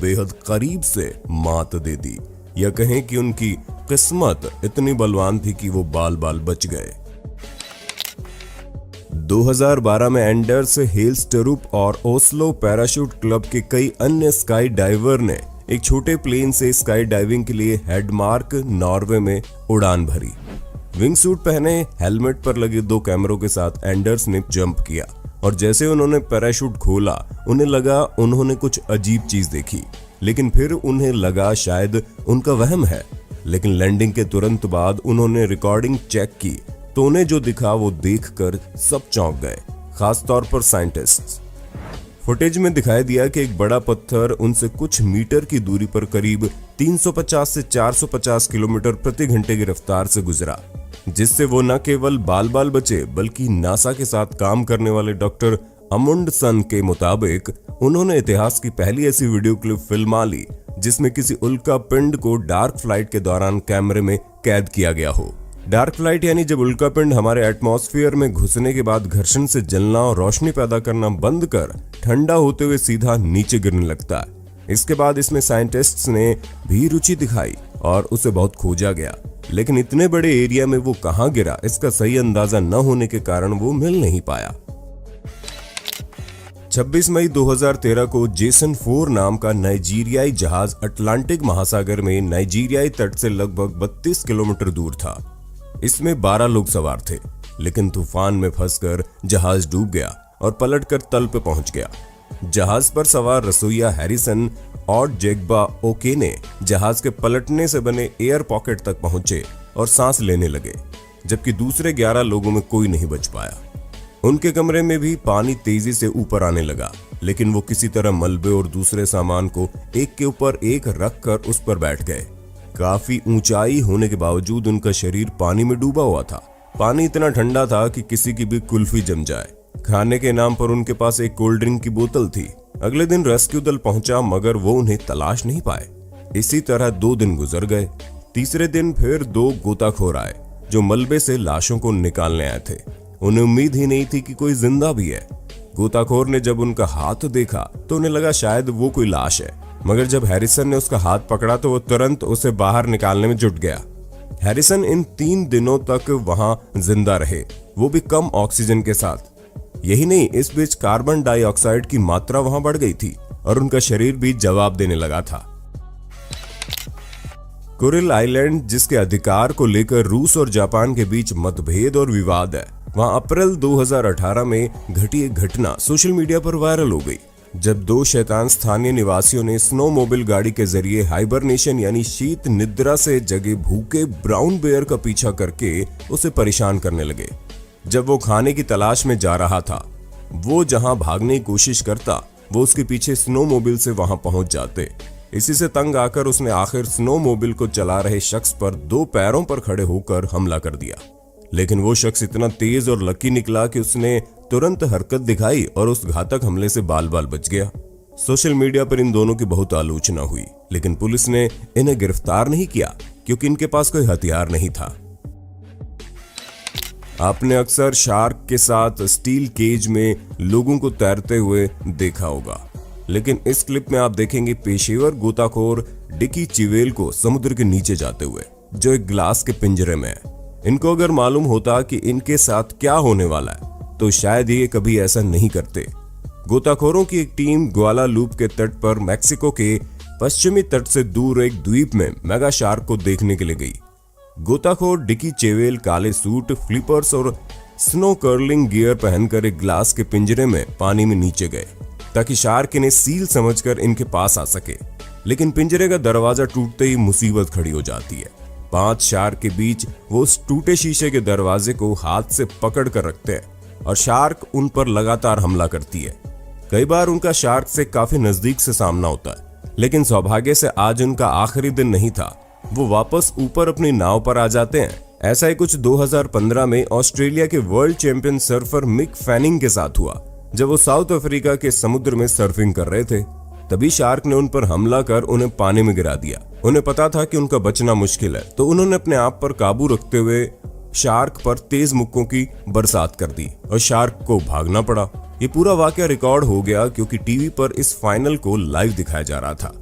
बेहद करीब से मात दे दी, या कहें कि उनकी किस्मत इतनी बलवान थी कि वो बाल बाल बच गए। 2012 में एंडर्स हेल्स्टरूप और ओस्लो पैराशूट क्लब के कई अन्य स्काई डाइवर ने एक छोटे प्लेन से स्काई डाइविंग के लिए हेडमार्क नॉर्वे में उड़ान भरी। विंग सूट पहने हेलमेट पर लगे 2 कैमरों के साथ एंडर्स ने जंप किया और जैसे उन्होंने पैराशूट खोला उन्हें लगा उन्होंने कुछ अजीब चीज देखी, लेकिन फिर उन्हें लगा शायद उनका वहम है। लेकिन लैंडिंग के तुरंत बाद उन्होंने रिकॉर्डिंग चेक की तो उन्हें जो दिखा वो देखकर सब चौंक गए, खासतौर पर साइंटिस्ट्स। फुटेज में दिखाई दिया कि एक बड़ा पत्थर उनसे कुछ मीटर की दूरी पर करीब 350 से 450 किलोमीटर प्रति घंटे की रफ्तार से गुजरा, जिससे वो न केवल बाल बाल बचे बल्कि नासा के साथ काम करने वाले डॉक्टर अमुंडसन के मुताबिक उन्होंने इतिहास की पहली ऐसी वीडियो क्लिप फिल्मा ली जिसमें किसी उल्का पिंड को डार्क फ्लाइट के दौरान कैमरे में कैद किया गया हो। डार्क फ्लाइट यानी जब उल्का पिंड हमारे एटमॉस्फेयर में घुसने के बाद घर्षण से जलना और रोशनी पैदा करना बंद कर ठंडा होते हुए सीधा नीचे गिरने लगता है। इसके बाद इसमें साइंटिस्ट्स ने भी रुचि दिखाई और उसे बहुत खोजा गया, लेकिन इतने बड़े एरिया में वो कहां गिरा इसका सही अंदाजा न होने के कारण वो मिल नहीं पाया। 26 मई 2013 को जेसन 4 नाम का नाइजीरियाई जहाज अटलांटिक महासागर में नाइजीरियाई तट से लगभग 32 किलोमीटर दूर था। इसमें 12 लोग सवार थे, लेकिन तूफान में फंसकर जहाज डूब गया और पलटकर तल पे पहुंच गया। जहाज पर सवार रसोइया हैरिसन और जेग्बा ओके ने जहाज के पलटने से बने एयर पॉकेट तक पहुंचे और सांस लेने लगे, जबकि दूसरे 11 लोगों में कोई नहीं बच पाया। उनके कमरे में भी पानी तेजी से ऊपर आने लगा, लेकिन वो किसी तरह मलबे और दूसरे सामान को एक के ऊपर एक रखकर उस पर बैठ गए। काफी ऊंचाई होने के बावजूद उनका शरीर पानी में डूबा हुआ था। पानी इतना ठंडा था कि किसी की भी कुल्फी जम जाए। खाने के नाम पर उनके पास एक कोल्ड ड्रिंक की बोतल थी। अगले दिन रेस्क्यू दल पहुंचा, मगर वो उन्हें तलाश नहीं पाए। इसी तरह 2 दिन गुजर गए। तीसरे दिन फिर 2 गोताखोर आए जो मलबे से लाशों को निकालने आए थे। उन्हें उम्मीद ही नहीं थी कि कोई जिंदा भी है। गोताखोर ने जब उनका हाथ देखा तो उन्हें लगा शायद वो कोई लाश है, मगर जब हैरिसन ने उसका हाथ पकड़ा तो वो तुरंत उसे बाहर निकालने में जुट गया। हैरिसन इन 3 दिनों तक वहां जिंदा रहे, वो भी कम ऑक्सीजन के साथ। यही नहीं, इस बीच कार्बन डाइऑक्साइड की मात्रा वहां बढ़ गई थी और उनका शरीर भी जवाब देने लगा था। कुरिल आइलैंड, जिसके अधिकार को लेकर रूस और जापान के बीच मतभेद और विवाद है, वहां अप्रैल 2018 में घटी एक घटना सोशल मीडिया पर वायरल हो गई, जब 2 शैतान स्थानीय निवासियों ने स्नोमोबिल गाड़ी के जरिए हाइबरनेशन यानी शीत निद्रा से जगे भूखे ब्राउन बेयर का पीछा करके उसे परेशान करने लगे। जब वो खाने की तलाश में जा रहा था, वो जहां भागने की कोशिश करता, वो उसके पीछे स्नोमोबिल से वहां पहुंच जाते। इसी से तंग आकर उसने आखिर स्नोमोबिल को चला रहे शख्स पर 2 पैरों पर खड़े होकर हमला कर दिया। लेकिन वो शख्स इतना तेज और लकी निकला कि उसने तुरंत हरकत दिखाई और उस घातक हमले से बाल बाल बच गया। सोशल मीडिया पर इन दोनों की बहुत आलोचना हुई, लेकिन पुलिस ने इन्हें गिरफ्तार नहीं किया क्योंकि इनके पास कोई हथियार नहीं था। आपने अक्सर शार्क के साथ स्टील केज में लोगों को तैरते हुए देखा होगा, लेकिन इस क्लिप में आप देखेंगे पेशेवर गोताखोर डिकी चिवेल को समुद्र के नीचे जाते हुए, जो एक ग्लास के पिंजरे में है। इनको अगर मालूम होता कि इनके साथ क्या होने वाला है तो शायद ये कभी ऐसा नहीं करते। गोताखोरों की एक टीम ग्वालालूप के तट पर मैक्सिको के पश्चिमी तट से दूर एक द्वीप में मेगा शार्क को देखने के लिए गई। गोताखोर डिकी चेवेल काले सूट, फ्लिपर्स और स्नो कर्लिंग गियर पहनकर एक ग्लास के पिंजरे में पानी में नीचे गए ताकि शार्क इन्हें सील समझकर इनके पास आ सके। लेकिन पिंजरे का दरवाजा टूटते ही मुसीबत खड़ी हो जाती है। 5 शार्क के बीच वो उस टूटे शीशे के दरवाजे को हाथ से पकड़ कर रखते हैं और शार्क उन पर लगातार हमला करती है। कई बार उनका शार्क से काफी नजदीक से सामना होता है, लेकिन सौभाग्य से आज उनका आखिरी दिन नहीं था। वो वापस ऊपर अपनी नाव पर आ जाते हैं। ऐसा ही कुछ 2015 में ऑस्ट्रेलिया के world champion surfer Mick Fanning के साथ हुआ, जब वो साउथ अफ्रीका के समुद्र में सर्फिंग कर रहे थे। तभी शार्क ने उन पर हमला कर उन्हें पानी में गिरा दिया। उन्हें पता था कि उनका बचना मुश्किल है, तो उन्होंने अपने आप पर काबू रखते हुए शार्क पर तेज मुक्कों की बरसात कर दी और शार्क को भागना पड़ा। ये पूरा वाकया रिकॉर्ड हो गया क्योंकि टीवी पर इस फाइनल को लाइव दिखाया जा रहा था।